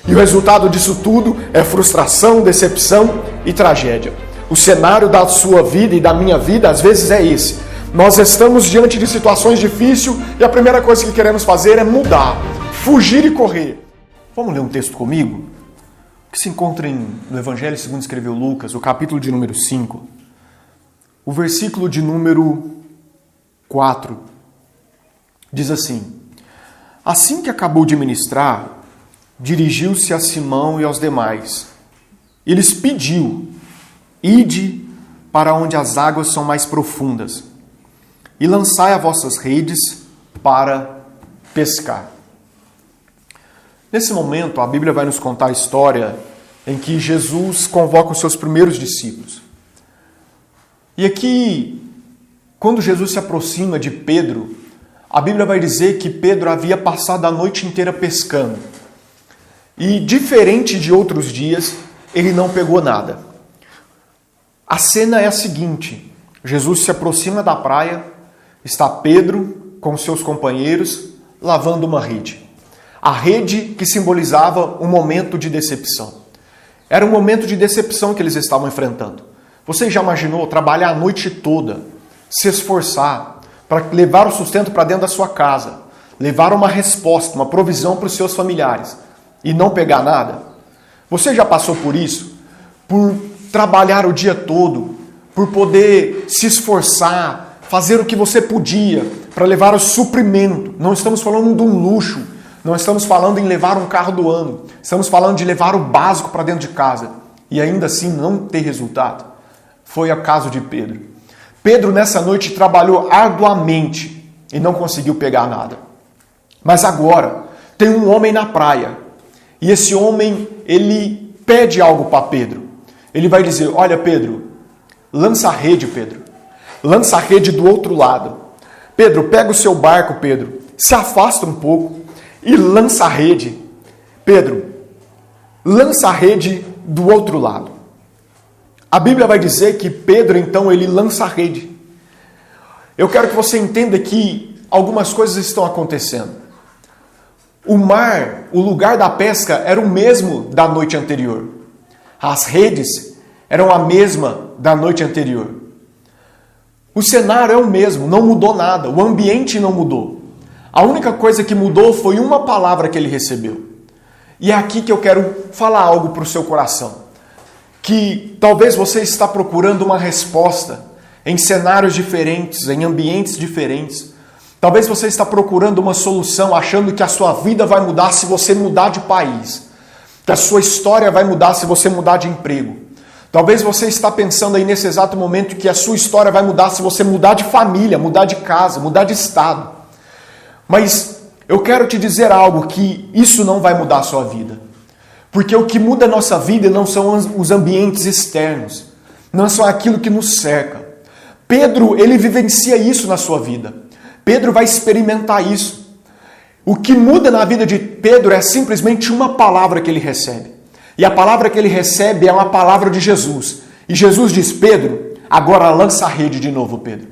E o resultado disso tudo é frustração, decepção e tragédia. O cenário da sua vida e da minha vida às vezes é esse. Nós estamos diante de situações difíceis e a primeira coisa que queremos fazer é mudar, fugir e correr. Vamos ler um texto comigo? Que se encontra no Evangelho segundo escreveu Lucas, o capítulo de número 5, o versículo de número 4. Diz assim: assim que acabou de ministrar, dirigiu-se a Simão e aos demais. E lhes pediu: ide para onde as águas são mais profundas, e lançai as vossas redes para pescar. Nesse momento, a Bíblia vai nos contar a história em que Jesus convoca os seus primeiros discípulos. E aqui, quando Jesus se aproxima de Pedro, a Bíblia vai dizer que Pedro havia passado a noite inteira pescando. E, diferente de outros dias, ele não pegou nada. A cena é a seguinte: Jesus se aproxima da praia, está Pedro com seus companheiros lavando uma rede. A rede que simbolizava um momento de decepção. Era um momento de decepção que eles estavam enfrentando. Você já imaginou trabalhar a noite toda, se esforçar para levar o sustento para dentro da sua casa, levar uma resposta, uma provisão para os seus familiares e não pegar nada? Você já passou por isso? Por trabalhar o dia todo, por poder se esforçar, fazer o que você podia para levar o suprimento. Não estamos falando de um luxo, não estamos falando em levar um carro do ano, estamos falando de levar o básico para dentro de casa e ainda assim não ter resultado. Foi o caso de Pedro. Pedro nessa noite trabalhou arduamente e não conseguiu pegar nada. Mas agora tem um homem na praia e esse homem, ele pede algo para Pedro. Ele vai dizer: olha Pedro, lança a rede, Pedro. Lança a rede do outro lado. Pedro, pega o seu barco, Pedro, se afasta um pouco e lança a rede. Pedro, lança a rede do outro lado. A Bíblia vai dizer que Pedro, então, ele lança a rede. Eu quero que você entenda que algumas coisas estão acontecendo. O mar, o lugar da pesca, era o mesmo da noite anterior. As redes eram a mesma da noite anterior. O cenário é o mesmo, não mudou nada, o ambiente não mudou. A única coisa que mudou foi uma palavra que ele recebeu. E é aqui que eu quero falar algo para o seu coração. Que talvez você está procurando uma resposta em cenários diferentes, em ambientes diferentes. Talvez você está procurando uma solução, achando que a sua vida vai mudar se você mudar de país. Que a sua história vai mudar se você mudar de emprego. Talvez você está pensando aí nesse exato momento que a sua história vai mudar se você mudar de família, mudar de casa, mudar de estado. Mas eu quero te dizer algo, que isso não vai mudar a sua vida. Porque o que muda a nossa vida não são os ambientes externos, não são aquilo que nos cerca. Pedro, ele vivencia isso na sua vida. Pedro vai experimentar isso. O que muda na vida de Pedro é simplesmente uma palavra que ele recebe. E a palavra que ele recebe é uma palavra de Jesus. E Jesus diz: Pedro, agora lança a rede de novo, Pedro.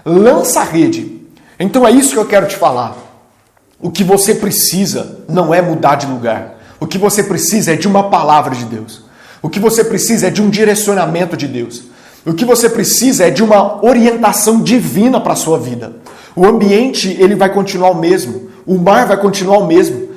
Lança a rede. Então é isso que eu quero te falar. O que você precisa não é mudar de lugar. O que você precisa é de uma palavra de Deus. O que você precisa é de um direcionamento de Deus. O que você precisa é de uma orientação divina para a sua vida. O ambiente, ele vai continuar o mesmo. O mar vai continuar o mesmo.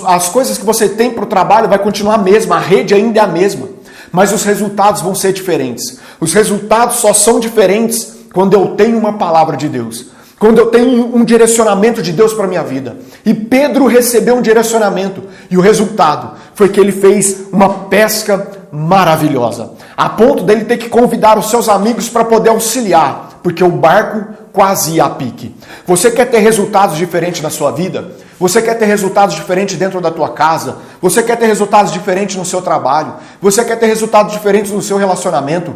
As coisas que você tem para o trabalho vai continuar a mesma. A rede ainda é a mesma. Mas os resultados vão ser diferentes. Os resultados só são diferentes quando eu tenho uma palavra de Deus. Quando eu tenho um direcionamento de Deus para a minha vida. E Pedro recebeu um direcionamento. E o resultado foi que ele fez uma pesca maravilhosa. A ponto dele ter que convidar os seus amigos para poder auxiliar. Porque o barco quase ia a pique. Você quer ter resultados diferentes na sua vida? Você quer ter resultados diferentes dentro da tua casa? Você quer ter resultados diferentes no seu trabalho? Você quer ter resultados diferentes no seu relacionamento?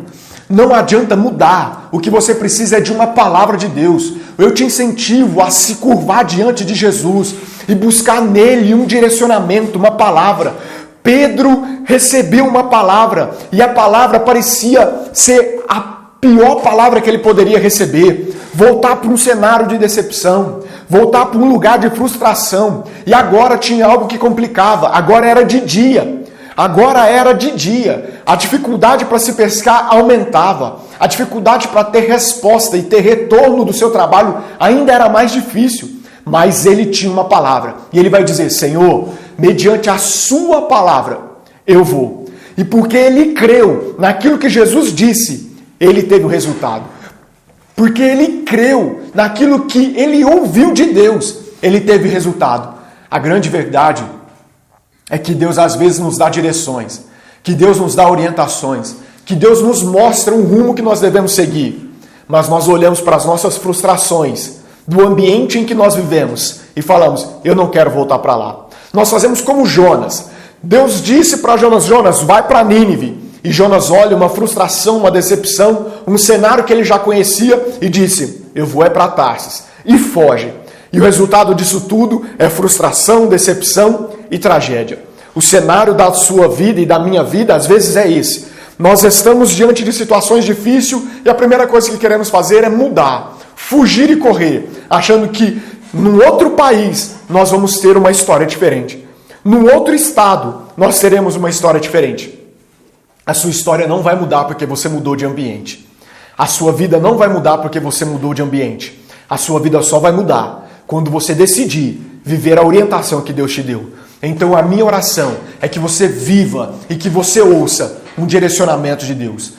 Não adianta mudar. O que você precisa é de uma palavra de Deus. Eu te incentivo a se curvar diante de Jesus e buscar nele um direcionamento, uma palavra. Pedro recebeu uma palavra e a palavra parecia ser a pior palavra que ele poderia receber. Voltar para um cenário de decepção. voltar para um lugar de frustração. E agora tinha algo que complicava, agora era de dia. Agora era de dia. A dificuldade para se pescar aumentava. A dificuldade para ter resposta e ter retorno do seu trabalho ainda era mais difícil. Mas ele tinha uma palavra. E ele vai dizer: Senhor, mediante a sua palavra, eu vou. E porque ele creu naquilo que Jesus disse, ele teve o resultado. Porque ele creu naquilo que ele ouviu de Deus, ele teve resultado. A grande verdade é que Deus às vezes nos dá direções, que Deus nos dá orientações, que Deus nos mostra um rumo que nós devemos seguir. Mas nós olhamos para as nossas frustrações, do ambiente em que nós vivemos, e falamos: eu não quero voltar para lá. Nós fazemos como Jonas. Deus disse para Jonas: Jonas, vai para Nínive. E Jonas olha uma frustração, uma decepção, um cenário que ele já conhecia e disse: eu vou é para Tarsis. E foge. E o resultado disso tudo é frustração, decepção e tragédia. O cenário da sua vida e da minha vida às vezes é esse. Nós estamos diante de situações difíceis e a primeira coisa que queremos fazer é mudar, fugir e correr, achando que num outro país nós vamos ter uma história diferente. Num outro estado nós teremos uma história diferente. A sua história não vai mudar porque você mudou de ambiente. A sua vida não vai mudar porque você mudou de ambiente. A sua vida só vai mudar quando você decidir viver a orientação que Deus te deu. Então a minha oração é que você viva e que você ouça um direcionamento de Deus.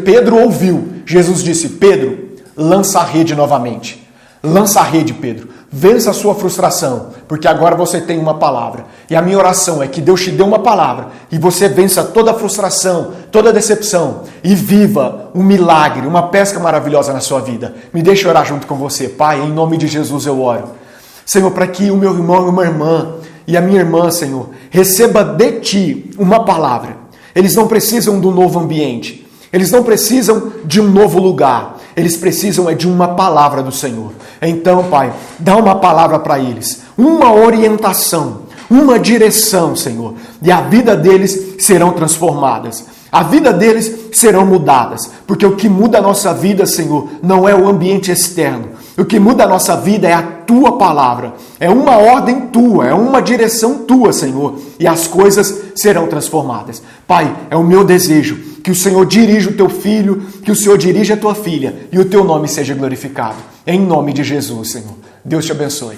Pedro ouviu. Jesus disse: Pedro, lança a rede novamente. Lança a rede, Pedro. Vença a sua frustração, porque agora você tem uma palavra. E a minha oração é que Deus te dê uma palavra e você vença toda a frustração, toda a decepção e viva um milagre, uma pesca maravilhosa na sua vida. Me deixe orar junto com você. Pai, em nome de Jesus eu oro. Senhor, para que o meu irmão e uma irmã e a minha irmã, Senhor, receba de Ti uma palavra. Eles não precisam de um novo ambiente. Eles não precisam de um novo lugar. Eles precisam de uma palavra do Senhor. Então, Pai, dá uma palavra para eles. Uma orientação, uma direção, Senhor. E a vida deles serão transformadas. A vida deles serão mudadas. Porque o que muda a nossa vida, Senhor, não é o ambiente externo. O que muda a nossa vida é a Tua palavra. É uma ordem Tua, é uma direção Tua, Senhor. E as coisas serão transformadas. Pai, é o meu desejo que o Senhor dirija o Teu filho, que o Senhor dirija a Tua filha e o Teu nome seja glorificado. Em nome de Jesus, Senhor. Deus te abençoe.